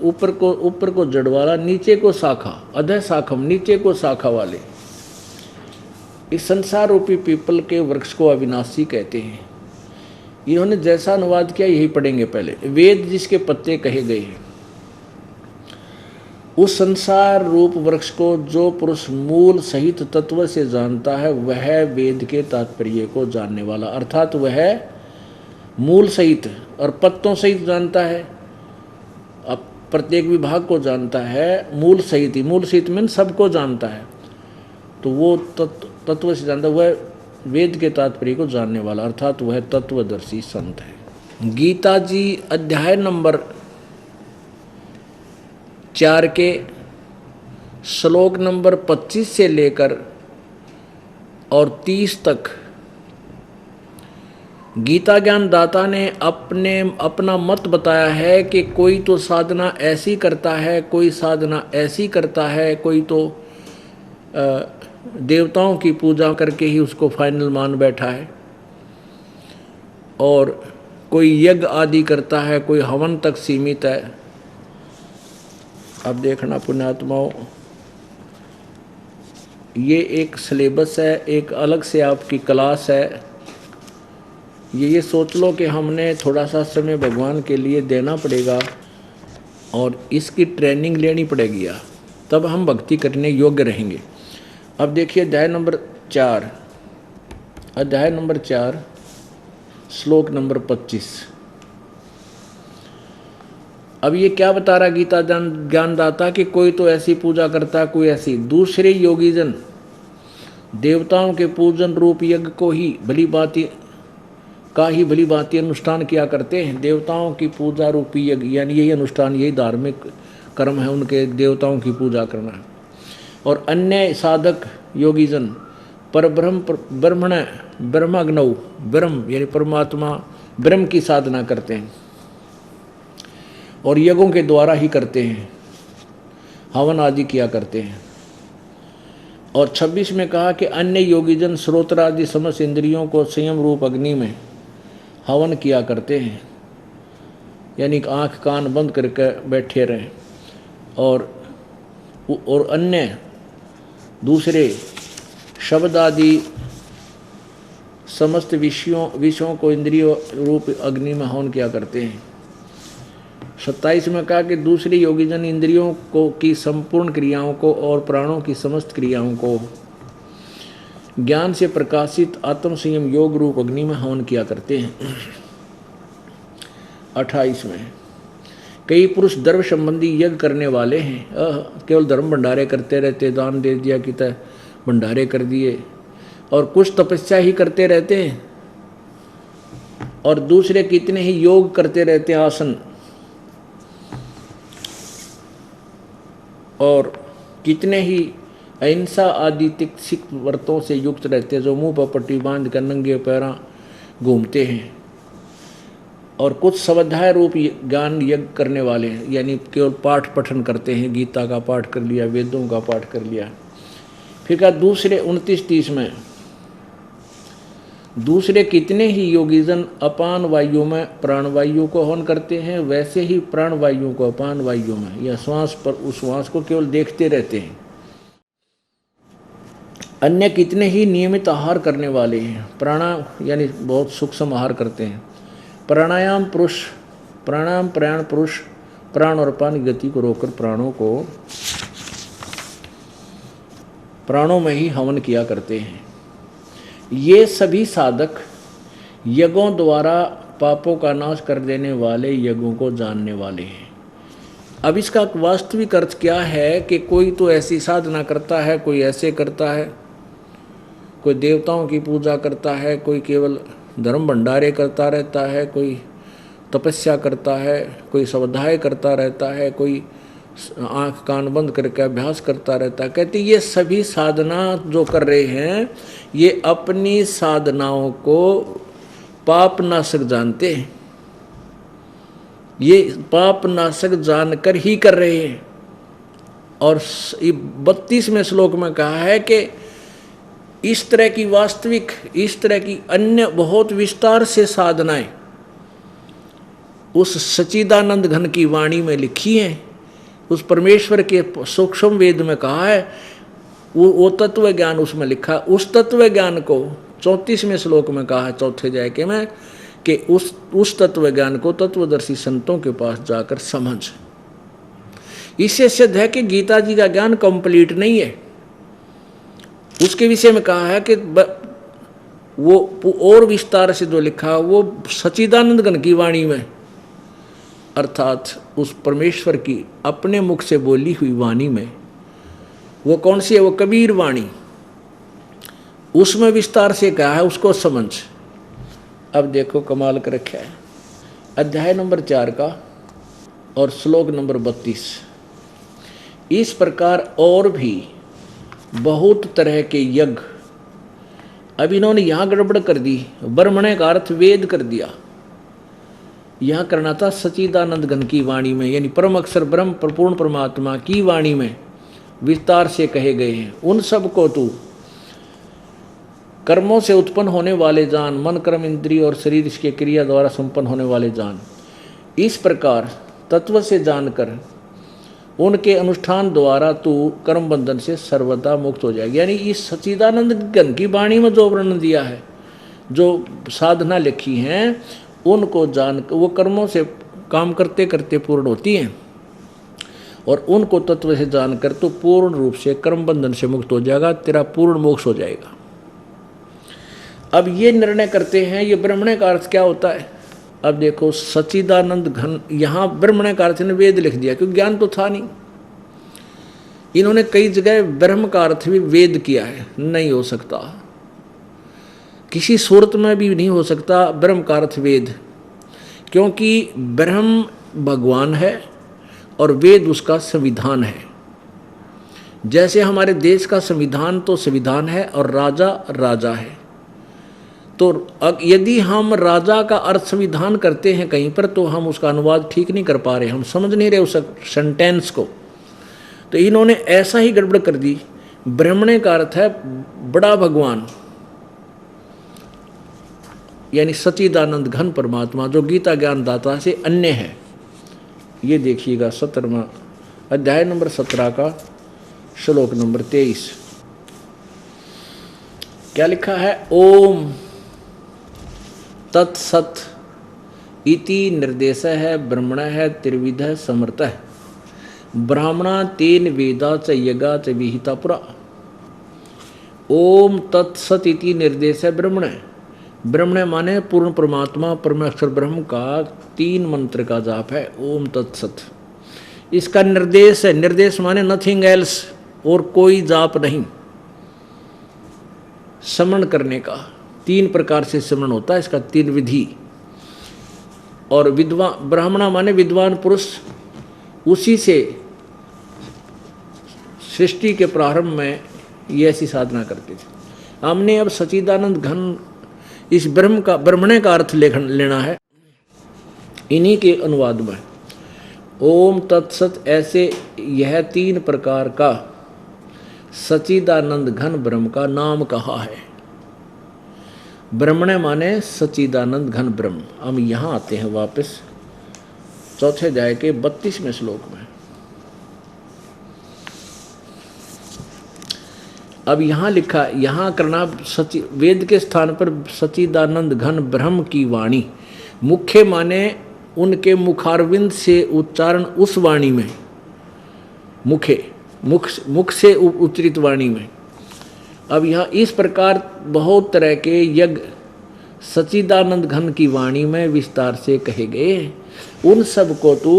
ऊपर को जड़ वाला, नीचे को शाखा, अधः शाखम नीचे को शाखा वाले। इस संसार रूपी पीपल के वृक्ष को अविनाशी कहते हैं। इन्होंने जैसा अनुवाद किया यही पढ़ेंगे पहले। वेद जिसके पत्ते कहे गए हैं, उस संसार रूप वृक्ष को जो पुरुष मूल सहित तत्व से जानता है वह वेद के तात्पर्य को जानने वाला, अर्थात वह मूल सहित और पत्तों सहित जानता है, अब प्रत्येक विभाग को जानता है, मूल सहित ही, मूल सहित में सबको जानता है, तो वो तत्व से जानता, वह वेद के तात्पर्य को जानने वाला, अर्थात वह तत्वदर्शी संत है। गीता जी अध्याय नंबर 4 के श्लोक नंबर 25 से लेकर और 30 तक गीता ज्ञान दाता ने अपना मत बताया है कि कोई तो साधना ऐसी करता है, कोई साधना ऐसी करता है, कोई तो देवताओं की पूजा करके ही उसको फाइनल मान बैठा है, और कोई यज्ञ आदि करता है, कोई हवन तक सीमित है। अब देखना पुण्यात्माओं, ये एक सिलेबस है, एक अलग से आपकी क्लास है। ये सोच लो कि हमने थोड़ा सा समय भगवान के लिए देना पड़ेगा और इसकी ट्रेनिंग लेनी पड़ेगी, तब हम भक्ति करने योग्य रहेंगे। अब देखिए अध्याय नंबर 4 श्लोक नंबर 25। अब ये क्या बता रहा गीता ज्ञानदाता कि कोई तो ऐसी पूजा करता है, कोई ऐसी। दूसरे योगीजन देवताओं के पूजन रूप यज्ञ को ही भली भांति अनुष्ठान किया करते हैं। देवताओं की पूजा रूपी यज्ञ, यानी यही अनुष्ठान, यही धार्मिक कर्म है उनके, देवताओं की पूजा करना। और अन्य साधक योगीजन ब्रह्माग्नौ, ब्रह्म यानी परमात्मा ब्रह्म की साधना करते हैं और यज्ञों के द्वारा ही करते हैं, हवन आदि किया करते हैं। और 26 में कहा कि अन्य योगीजन श्रोत्र आदि समस्त इंद्रियों को संयम रूप अग्नि में हवन किया करते हैं, यानी आँख कान बंद करके बैठे रहें। और अन्य दूसरे शब्द आदि समस्त विषयों को इंद्रियों रूप अग्नि में हवन किया करते हैं। 27 में कहा कि दूसरे योगीजन इंद्रियों को की संपूर्ण क्रियाओं को और प्राणों की समस्त क्रियाओं को ज्ञान से प्रकाशित आत्म संयम योग रूप अग्नि में हवन किया करते हैं। 28 में कई पुरुष धर्म संबंधी यज्ञ करने वाले हैं, केवल धर्म भंडारे करते रहते, दान दे दिया कि भंडारे कर दिए, और कुछ तपस्या ही करते रहते हैं, और दूसरे कितने ही योग करते रहते हैं, आसन, और कितने ही अहिंसा आदि तिक्सिक व्रतों से युक्त रहते हैं, जो मुंह पर पट्टी बांध कर नंगे पैरा घूमते हैं। और कुछ स्वाध्याय रूप ज्ञान यज्ञ करने वाले हैं, यानी केवल पाठ पठन करते हैं, गीता का पाठ कर लिया, वेदों का पाठ कर लिया। फिर कहा दूसरे 29-30 में दूसरे कितने ही योगीजन अपान वायु में प्राणवायु को हवन करते हैं, वैसे ही प्राणवायु को अपान वायु में या श्वास पर उस श्वास को केवल देखते रहते हैं। अन्य कितने ही नियमित आहार करने वाले हैं, यानी बहुत सूक्ष्म आहार करते हैं। प्राणायाम प्रयाण पुरुष प्राण और अपान गति को रोककर प्राणों में ही हवन किया करते हैं। ये सभी साधक यज्ञों द्वारा पापों का नाश कर देने वाले यज्ञों को जानने वाले हैं। अब इसका वास्तविक अर्थ क्या है कि कोई तो ऐसी साधना करता है, कोई ऐसे करता है, कोई देवताओं की पूजा करता है, कोई केवल धर्म भंडारे करता रहता है, कोई तपस्या करता है, कोई स्वाध्याय करता रहता है, कोई आंख कान बंद करके अभ्यास करता रहता है। कहती ये सभी साधना जो कर रहे हैं ये अपनी साधनाओं को पाप नाशक जानते हैं, ये पाप नाशक जानकर ही कर रहे हैं। और 32वें श्लोक में कहा है कि इस तरह की वास्तविक, इस तरह की अन्य बहुत विस्तार से साधनाएं उस सच्चिदानंद घन की वाणी में लिखी हैं, उस परमेश्वर के सूक्ष्म वेद में कहा है, वो तत्व ज्ञान उसमें लिखा। उस तत्व ज्ञान को 34वें श्लोक में कहा है, चौथे अध्याय में, कि उस तत्व ज्ञान को तत्वदर्शी संतों के पास जाकर समझ। इससे सिद्ध है कि गीता जी का ज्ञान कंप्लीट नहीं है। उसके विषय में कहा है कि वो और विस्तार से जो लिखा वो सच्चिदानंद घन की वाणी में, अर्थात उस परमेश्वर की अपने मुख से बोली हुई वाणी में। वो कौन सी है? वो कबीर वाणी, उसमें विस्तार से कहा है, उसको समझ। अब देखो कमाल कर रखा है, अध्याय नंबर 4 का और श्लोक नंबर 32। इस प्रकार और भी बहुत तरह के यज्ञ, अब इन्होंने यहाँ गड़बड़ कर दी, ब्रह्मणे का अर्थ वेद कर दिया। यहाँ करना था सच्चिदानंद घन की वाणी में, यानी परम अक्षर ब्रह्म पूर्ण परमात्मा की वाणी में विस्तार से कहे गए हैं। उन सब को तू कर्मों से उत्पन्न होने वाले जान, मन कर्म इंद्रिय और शरीर इसके क्रिया द्वारा संपन्न होने वाले जान। इस प्रकार तत्व से जानकर उनके अनुष्ठान द्वारा तू कर्म बंधन से सर्वदा मुक्त हो जाएगी। यानी इस सच्चिदानंद घन की वाणी में जो वर्णन दिया है, जो साधना लिखी हैं, उनको जान, वो कर्मों से काम करते करते पूर्ण होती हैं, और उनको तत्व से जानकर तो पूर्ण रूप से कर्म बंधन से मुक्त हो जाएगा, तेरा पूर्ण मोक्ष हो जाएगा। अब ये निर्णय करते हैं, ये ब्रह्मणे का अर्थ क्या होता है। अब देखो सच्चिदानंद घन, यहाँ ब्रह्मणे का अर्थ ने वेद लिख दिया, क्योंकि ज्ञान तो था नहीं। इन्होंने कई जगह ब्रह्म का अर्थ भी वेद किया है, नहीं हो सकता, किसी सूरत में भी नहीं हो सकता ब्रह्म का अर्थ वेद, क्योंकि ब्रह्म भगवान है और वेद उसका संविधान है। जैसे हमारे देश का संविधान तो संविधान है और राजा राजा है, तो यदि हम राजा का अर्थ संविधान करते हैं कहीं पर, तो हम उसका अनुवाद ठीक नहीं कर पा रहे, हम समझ नहीं रहे उस सेंटेंस को। तो इन्होंने ऐसा ही गड़बड़ कर दी। ब्रह्मणे का अर्थ है बड़ा भगवान, यानी सच्चिदानंद घन परमात्मा, जो गीता ज्ञान दाता से अन्य है। ये देखिएगा 17वां अध्याय नंबर 17 का श्लोक नंबर 23 क्या लिखा है। ओम तत्सत इति निर्देश है, ब्रह्मण है त्रिविध समर्थ है, ब्राह्मणा तेन वेदा च यज्ञा च विहिता पुरा। ओम तत्सत इति निर्देश है ब्रह्मण। ब्रह्मण माने पूर्ण परमात्मा परमेश्वर ब्रह्म का 3 मंत्र का जाप है ओम तत्सत। इसका निर्देश है, निर्देश माने नथिंग एल्स, और कोई जाप नहीं। समरण करने का 3 प्रकार से समरण होता है, इसका 3 विधि। और विद्वान, ब्राह्मणा माने विद्वान पुरुष, उसी से सृष्टि के प्रारंभ में ये ऐसी साधना करते थे। हमने अब सच्चिदानंद घन इस ब्रह्म का, ब्रह्मणे का अर्थ लेना है इन्हीं के अनुवाद में। ओम तत्सत, ऐसे यह 3 प्रकार का सच्चिदानंद घन ब्रह्म का नाम कहा है। ब्रह्मणे माने सच्चिदानंद घन ब्रह्म। हम यहाँ आते हैं वापस चौथे अध्याय के 32वें श्लोक में। अब यहाँ लिखा, यहाँ करना वेद के स्थान पर सच्चिदानंद घन ब्रह्म की वाणी। मुख्य माने उनके मुखारविंद से उच्चारण उस वाणी में, मुख से उच्चरित वाणी में। अब यहाँ इस प्रकार बहुत तरह के यज्ञ सच्चिदानंद घन की वाणी में विस्तार से कहे गए। उन सब को तू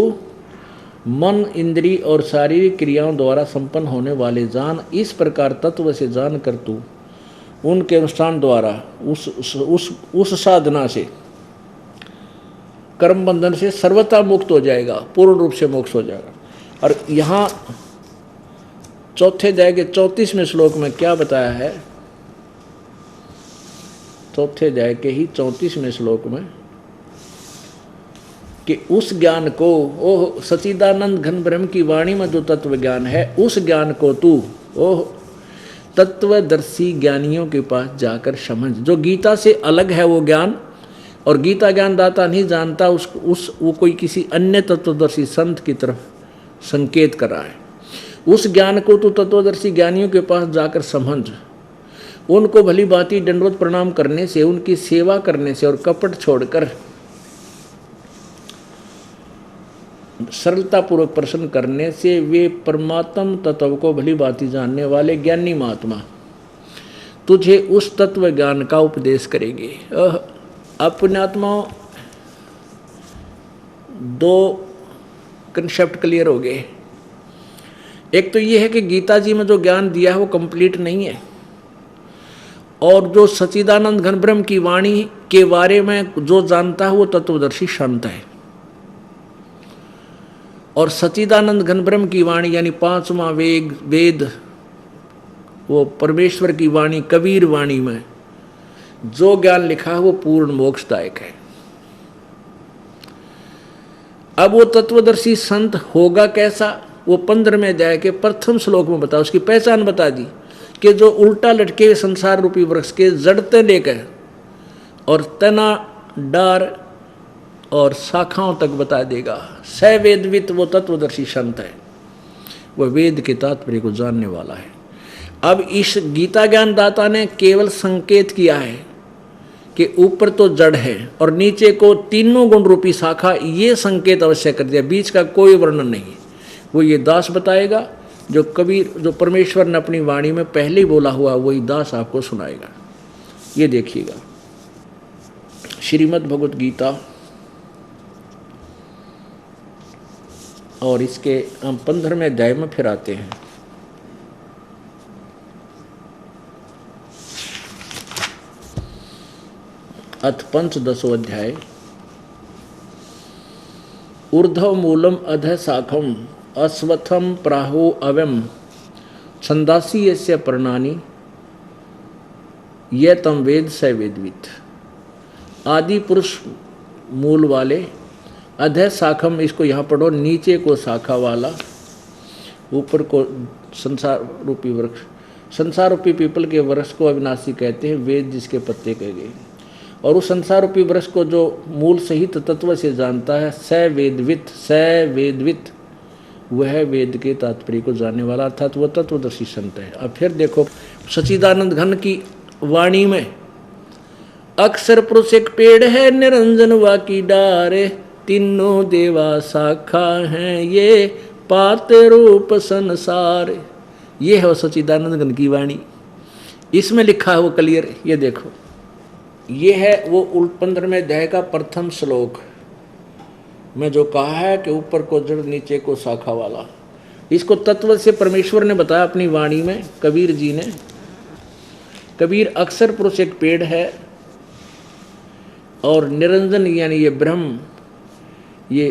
मन इंद्रिय और शारीरिक क्रियाओं द्वारा संपन्न होने वाले जान। इस प्रकार तत्व से जान कर तू उनके अनुष्ठान द्वारा उस साधना से कर्म बंधन से सर्वथा मुक्त हो जाएगा, पूर्ण रूप से मोक्ष हो जाएगा। और यहाँ चौथे अध्याय के 34वें श्लोक में क्या बताया है, चौथे अध्याय के ही 34वें श्लोक में, कि उस ज्ञान को, ओह सच्चिदानंद घन ब्रह्म की वाणी में जो तत्व ज्ञान है, उस ज्ञान को तू ओह तत्वदर्शी ज्ञानियों के पास जाकर समझ। जो गीता से अलग है वो ज्ञान, और गीता ज्ञान दाता नहीं जानता वो कोई किसी अन्य तत्वदर्शी संत की तरफ संकेत कर रहा है। उस ज्ञान को तू तत्वदर्शी ज्ञानियों के पास जाकर समझ। उनको भली भांति दंडवत प्रणाम करने से, उनकी सेवा करने से और कपट छोड़कर सरलता पूर्वक प्रश्न करने से वे परमात्म तत्व को भली भांति जानने वाले ज्ञानी महात्मा तुझे उस तत्व ज्ञान का उपदेश करेंगे। अब पुण्यात्माओं, दो कंसेप्ट क्लियर हो गए। एक तो ये है कि गीता जी में जो ज्ञान दिया है वो कंप्लीट नहीं है, और जो सच्चिदानंद घन ब्रह्म की वाणी के बारे में जो जानता है वो तत्वदर्शी संत है। और सच्चिदानंद घन ब्रह्म की वाणी यानी पांचवा वेद, वो परमेश्वर की वाणी, कबीर वाणी में जो ज्ञान लिखा है वो पूर्ण मोक्षदायक है। अब वो तत्वदर्शी संत होगा कैसा, वो 15वें अध्याय के प्रथम श्लोक में बता, उसकी पहचान बता दी कि जो उल्टा लटके हुए संसार रूपी वृक्ष के जड़ते लेकर और तना, डार और शाखाओं तक बता देगा। सवेदवित वो तत्वदर्शी संत है, वह वेद के तात्पर्य को जानने वाला है। अब इस गीता ज्ञान दाता ने केवल संकेत किया है कि ऊपर तो जड़ है और नीचे को तीनों गुण रूपी शाखा, ये संकेत अवश्य कर दिया, बीच का कोई वर्णन नहीं। वो ये दास बताएगा, जो कबीर, जो परमेश्वर ने अपनी वाणी में पहले ही बोला हुआ, वही दास आपको सुनाएगा। ये देखिएगा श्रीमद् भगवत गीता, और इसके हम 15वें अध्याय में फिर आते हैं। अथ पंचदशो अध्याय। ऊर्ध्व मूलम अध शाखम अश्वत्थम प्राहो अवम छंदासी यस्य पर्णानि ये तम वेद स वेदवित। आदि पुरुष मूल वाले, अधः शाखम, इसको यहाँ पढ़ो, नीचे को शाखा वाला, ऊपर को संसार रूपी वृक्ष। संसार रूपी पीपल के वृक्ष को अविनाशी कहते हैं, वेद जिसके पत्ते कहे गए। और उस संसार रूपी वृक्ष को जो मूल सहित तत्व से जानता है, स वेदवित, वह वेद के तात्पर्य को जानने वाला, अर्थात वह तत्वदर्शी संत है। अब फिर देखो सच्चिदानंद घन की वाणी में, अक्षर पुरुष एक पेड़ है, निरंजन वा की डारे, तीनों देवा शाखा हैं, ये पात रूप संसार। ये है सच्चिदानंद घन की वाणी। इसमें लिखा है वो क्लियर, ये देखो, ये है वो 15वें अध्याय का प्रथम श्लोक में जो कहा है कि ऊपर को जड़ नीचे को शाखा वाला। इसको तत्व से परमेश्वर ने बताया अपनी वाणी में, कबीर जी ने। कबीर, अक्षर पुरुष एक पेड़ है, और निरंजन यानी ये ब्रह्म, ये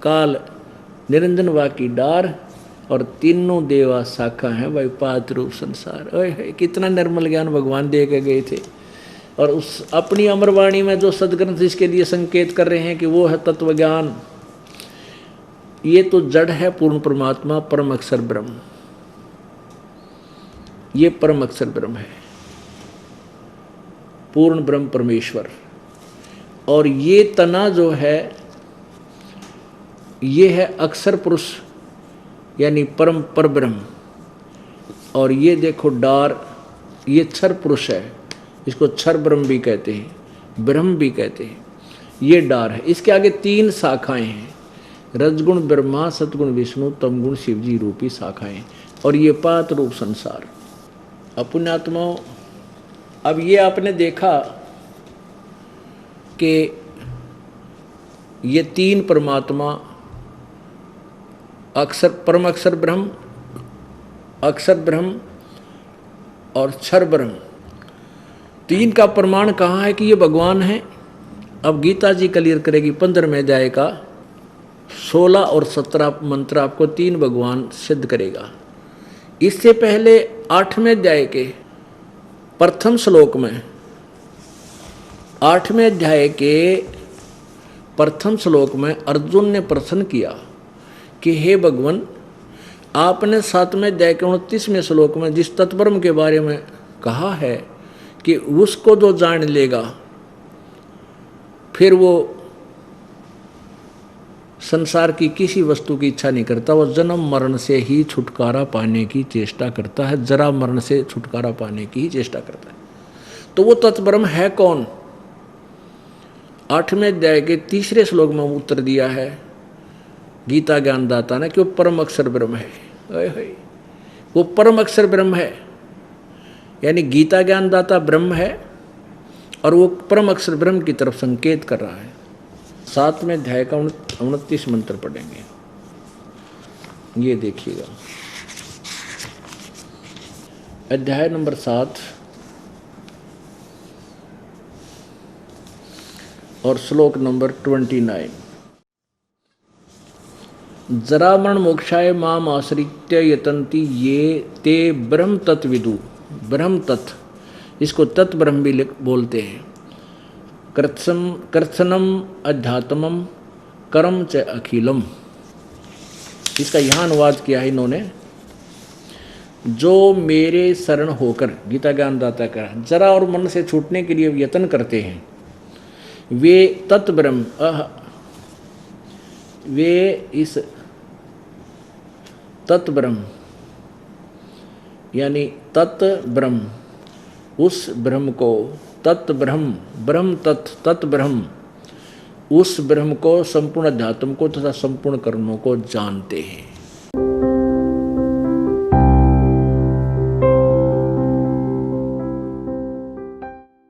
काल, निरंजन वा की डार, और तीनों देवा शाखा हैं, वही पात रूप संसार। ओए कितना निर्मल ज्ञान भगवान दे के गए थे। और उस अपनी अमरवाणी में जो सदग्रंथ इसके लिए संकेत कर रहे हैं कि वो है तत्व ज्ञान। ये तो जड़ है, पूर्ण परमात्मा परम अक्षर ब्रह्म, ये परम अक्षर ब्रह्म है, पूर्ण ब्रह्म परमेश्वर। और ये तना जो है, ये है अक्षर पुरुष यानी परम पर ब्रह्म। और ये देखो डार, ये क्षर पुरुष है, इसको क्षर ब्रह्म भी कहते हैं, ब्रह्म भी कहते हैं। ये डार है, इसके आगे 3 शाखाएं हैं, रजगुण ब्रह्मा, सतगुण विष्णु, तमगुण शिवजी रूपी शाखाएं, और ये पात रूप संसार। अपुण्यात्माओं, अब ये आपने देखा कि ये 3 परमात्मा, अक्षर, परम अक्षर ब्रह्म, अक्षर ब्रह्म और क्षर ब्रह्म, 3 का प्रमाण कहाँ है कि ये भगवान है। अब गीता जी क्लियर करेगी 15वें अध्याय का 16 और 17 मंत्र आपको 3 भगवान सिद्ध करेगा। इससे पहले 8वें अध्याय के प्रथम श्लोक में 8वें अध्याय के प्रथम श्लोक में अर्जुन ने प्रश्न किया कि हे भगवान, आपने 7वें अध्याय के 29वें श्लोक में जिस तत्ब्रह्म के बारे में कहा है कि उसको जो जान लेगा फिर वो संसार की किसी वस्तु की इच्छा नहीं करता, वो जन्म मरण से ही छुटकारा पाने की चेष्टा करता है, जरा मरण से छुटकारा पाने की ही चेष्टा करता है। तो वो तत्ब्रह्म है कौन? 8वें अध्याय के 3 श्लोक में उत्तर दिया है गीता ज्ञानदाता ने कि वो परम अक्षर ब्रह्म है। वो परम अक्षर ब्रह्म है, यानी गीता ज्ञानदाता ब्रह्म है और वो परम अक्षर ब्रह्म की तरफ संकेत कर रहा है। 7वें अध्याय का 29 मंत्र पढ़ेंगे, ये देखिएगा। अध्याय नंबर 7 और श्लोक नंबर 29। जरा मरण मोक्षाय माम आश्रित्य यतन्ति ये ते ब्रह्म तत्विदु। ब्रह्म तत्व, इसको तत् ब्रह्म भी बोलते हैं। कृत्सनम अध्यात्मम कर्म च अखिलम, इसका यहाँ अनुवाद किया है इन्होंने। जो मेरे शरण होकर, गीता ज्ञानदाता का, जरा और मन से छूटने के लिए यत्न करते हैं, वे तत् ब्रह्म, वे इस तत् ब्रह्म यानी तत् ब्रह्म, उस ब्रह्म को, तत् ब्रह्म, ब्रह्म तत् ब्रह्म, उस ब्रह्म को, संपूर्ण अध्यात्म को तथा संपूर्ण कर्मों को जानते हैं।